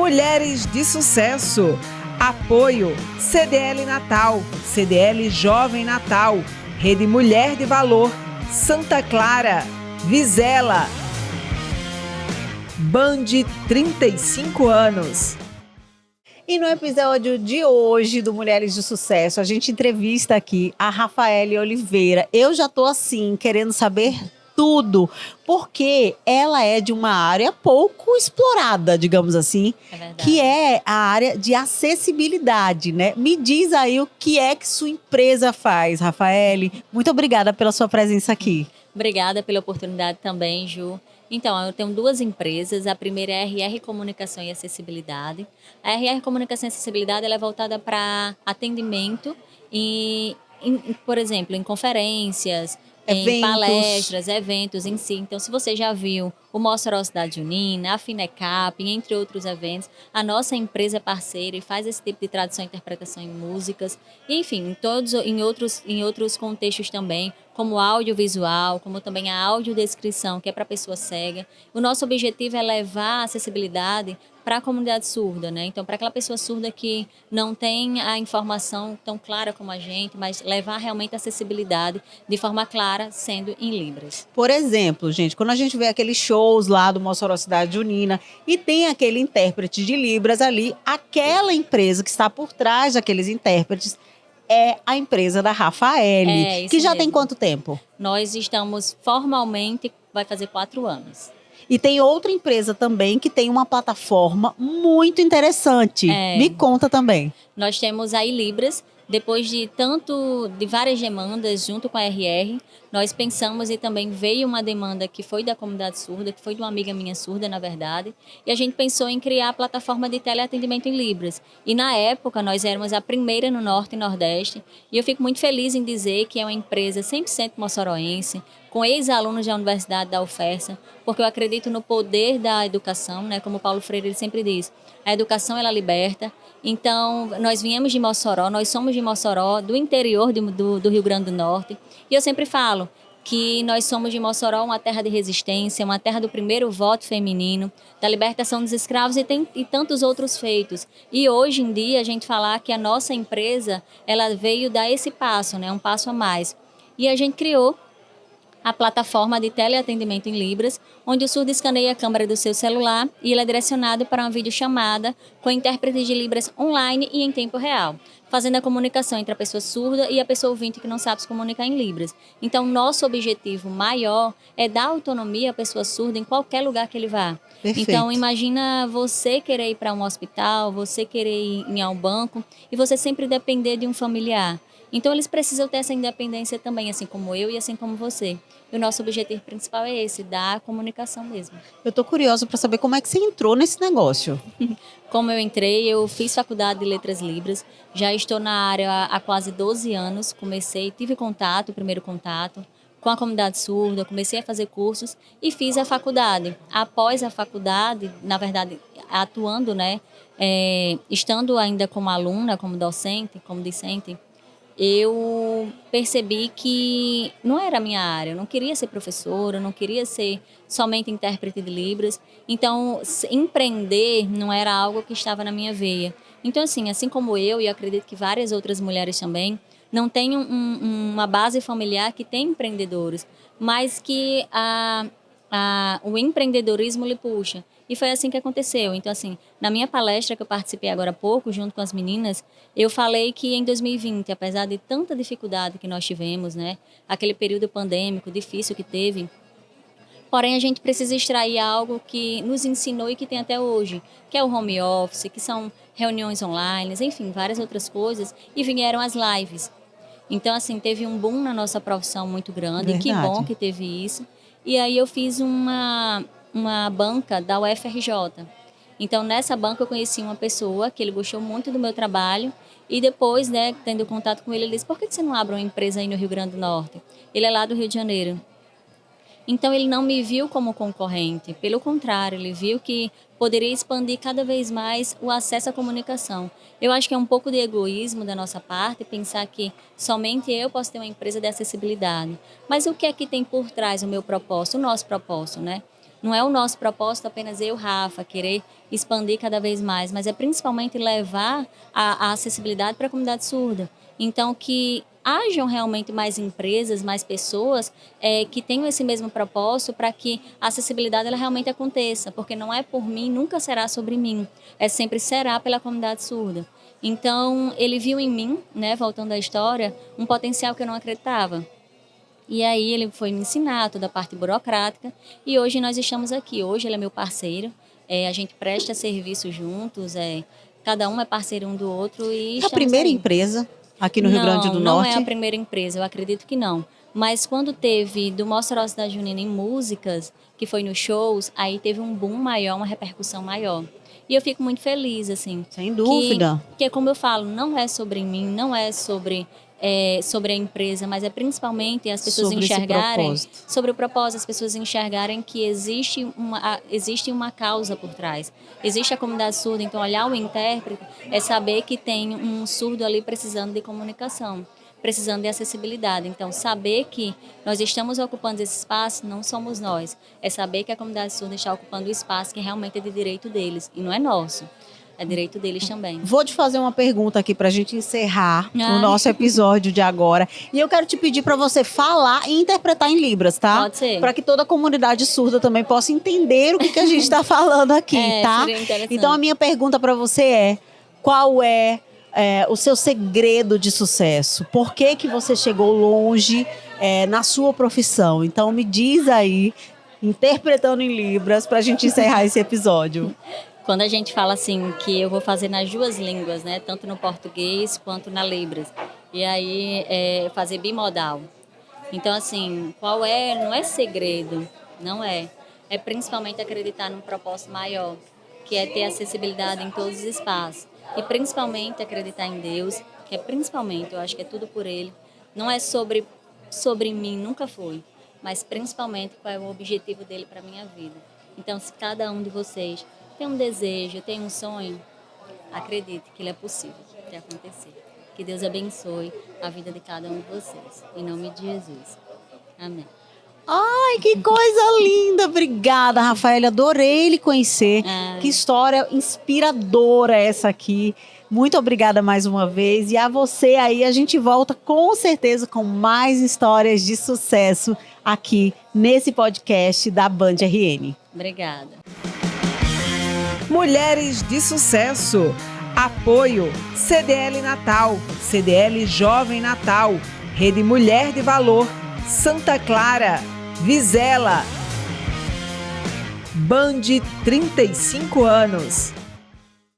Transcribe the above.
Mulheres de Sucesso. Apoio CDL Natal, CDL Jovem Natal, Rede Mulher de Valor, Santa Clara, Vizela. Band 35 anos. E no episódio de hoje do Mulheres de Sucesso, a gente entrevista aqui a Rafaele Oliveira. Eu já tô assim, querendo saber tudo, porque ela é de uma área pouco explorada, digamos assim, que é a área de acessibilidade, né? Me diz aí o que é que sua empresa faz, Rafaele. Muito obrigada pela sua presença aqui. Obrigada pela oportunidade também, Ju. Então, eu tenho duas empresas. A primeira é a RR Comunicação e Acessibilidade. A RR Comunicação e Acessibilidade ela é voltada para atendimento, por exemplo, em conferências, em palestras, eventos em si. Então, se você já viu o Mossoró Cidade Junina, a Finecap, entre outros eventos, a nossa empresa é parceira e faz esse tipo de tradução e interpretação em músicas. E, enfim, em outros contextos também, como audiovisual, como também a audiodescrição, que é para a pessoa cega. O nosso objetivo é levar a acessibilidade para a comunidade surda, né? Então, para aquela pessoa surda que não tem a informação tão clara como a gente, mas levar realmente a acessibilidade de forma clara, sendo em Libras. Por exemplo, gente, quando a gente vê aqueles shows lá do Mossoró Cidade Junina e tem aquele intérprete de Libras ali, aquela empresa que está por trás daqueles intérpretes é a empresa da Rafaele, que já mesmo. Tem quanto tempo? Nós estamos formalmente, vai fazer 4 anos. E tem outra empresa também que tem uma plataforma muito interessante. Me conta também. Nós temos a iLibras. Depois de várias demandas junto com a RR, nós pensamos e também veio uma demanda que foi da comunidade surda, que foi de uma amiga minha surda, na verdade, e a gente pensou em criar a plataforma de teleatendimento em Libras. E na época nós éramos a primeira no Norte e Nordeste, e eu fico muito feliz em dizer que é uma empresa 100% moçoroense, com ex-alunos da Universidade da UFESA, porque eu acredito no poder da educação, né? Como o Paulo Freire ele sempre diz, a educação ela liberta. Então, nós viemos de Mossoró, nós somos de Mossoró, do interior do Rio Grande do Norte. E eu sempre falo que nós somos de Mossoró uma terra de resistência, uma terra do primeiro voto feminino, da libertação dos escravos e tantos outros feitos. E hoje em dia, a gente falar que a nossa empresa, ela veio dar esse passo, né? Um passo a mais. E a gente criou a plataforma de teleatendimento em Libras, onde o surdo escaneia a câmera do seu celular e ele é direcionado para uma videochamada com intérpretes de Libras online e em tempo real, fazendo a comunicação entre a pessoa surda e a pessoa ouvinte que não sabe se comunicar em Libras. Então, nosso objetivo maior é dar autonomia à pessoa surda em qualquer lugar que ele vá. Perfeito. Então, imagina você querer ir para um hospital, você querer ir ao banco e você sempre depender de um familiar. Então, eles precisam ter essa independência também, assim como eu e assim como você. E o nosso objetivo principal é esse, dar a comunicação mesmo. Eu tô curiosa para saber como é que você entrou nesse negócio. Como eu entrei, eu fiz faculdade de Letras Libras, já estou na área há quase 12 anos, tive primeiro contato com a comunidade surda, comecei a fazer cursos e fiz a faculdade. Após a faculdade, na verdade, atuando, né, estando ainda como aluna, como docente, como discente, eu percebi que não era a minha área, eu não queria ser professora, eu não queria ser somente intérprete de Libras. Então, empreender não era algo que estava na minha veia. Então, assim como eu, e acredito que várias outras mulheres também, não têm uma base familiar que tem empreendedores, mas que o empreendedorismo lhe puxa. E foi assim que aconteceu. Então, assim, na minha palestra que eu participei agora há pouco, junto com as meninas, eu falei que em 2020, apesar de tanta dificuldade que nós tivemos, né, aquele período pandêmico difícil que teve, porém a gente precisa extrair algo que nos ensinou e que tem até hoje, que é o home office, que são reuniões online, enfim, várias outras coisas, e vieram as lives. Então, assim, teve um boom na nossa profissão muito grande, Verdade. que bom que teve isso. E aí eu fiz uma banca da UFRJ. Então, nessa banca eu conheci uma pessoa que ele gostou muito do meu trabalho e depois, né, tendo contato com ele disse, por que você não abre uma empresa aí no Rio Grande do Norte? Ele é lá do Rio de Janeiro. Então, ele não me viu como concorrente. Pelo contrário, ele viu que poderia expandir cada vez mais o acesso à comunicação. Eu acho que é um pouco de egoísmo da nossa parte pensar que somente eu posso ter uma empresa de acessibilidade. Mas o que é que tem por trás o meu propósito, o nosso propósito, né? Não é o nosso propósito apenas eu, Rafa, querer expandir cada vez mais, mas é principalmente levar a acessibilidade para a comunidade surda. Então, que hajam realmente mais empresas, mais pessoas que tenham esse mesmo propósito para que a acessibilidade ela realmente aconteça, porque não é por mim, nunca será sobre mim, sempre será pela comunidade surda. Então, ele viu em mim, né, voltando à história, um potencial que eu não acreditava. E aí ele foi me ensinar toda a parte burocrática e hoje nós estamos aqui. Hoje ele é meu parceiro, a gente presta serviço juntos, cada um é parceiro um do outro. E É a primeira empresa aqui no Rio Grande do Norte? Não é a primeira empresa, eu acredito que não. Mas quando teve do Mostra a Cidade Junina em músicas, que foi nos shows, aí teve um boom maior, uma repercussão maior. E eu fico muito feliz, assim. Sem dúvida. Que como eu falo, não é sobre mim, não é sobre a empresa, mas é principalmente as pessoas sobre enxergarem sobre o propósito, as pessoas enxergarem que existe uma causa por trás. Existe a comunidade surda, então olhar o intérprete é saber que tem um surdo ali precisando de comunicação, precisando de acessibilidade. Então, saber que nós estamos ocupando esse espaço não somos nós, é saber que a comunidade surda está ocupando o espaço que realmente é de direito deles, e não é nosso. É direito deles também. Vou te fazer uma pergunta aqui para a gente encerrar o nosso episódio de agora. E eu quero te pedir para você falar e interpretar em Libras, tá? Pode ser. Para que toda a comunidade surda também possa entender o que a gente está falando aqui, tá? Seria interessante. Então a minha pergunta para você é: qual é o seu segredo de sucesso? Por que que você chegou longe na sua profissão? Então me diz aí, interpretando em Libras, para a gente encerrar esse episódio. Quando a gente fala assim, que eu vou fazer nas duas línguas, né? Tanto no português quanto na Libras. E aí, fazer bimodal. Então, assim, não é segredo, não é. É principalmente acreditar num propósito maior, que é ter acessibilidade em todos os espaços. E principalmente acreditar em Deus, que é principalmente, eu acho que é tudo por Ele. Não é sobre mim, nunca foi. Mas principalmente qual é o objetivo dele para a minha vida. Então, se cada um de vocês tem um desejo, tem um sonho, acredite que ele é possível de acontecer. Que Deus abençoe a vida de cada um de vocês. Em nome de Jesus. Amém. Ai, que coisa linda! Obrigada, Rafaela. Adorei lhe conhecer. Que história inspiradora essa aqui. Muito obrigada mais uma vez. E a você aí, a gente volta com certeza com mais histórias de sucesso aqui nesse podcast da Band RN. Obrigada. Mulheres de Sucesso. Apoio CDL Natal, CDL Jovem Natal, Rede Mulher de Valor, Santa Clara, Vizela. Band 35 anos.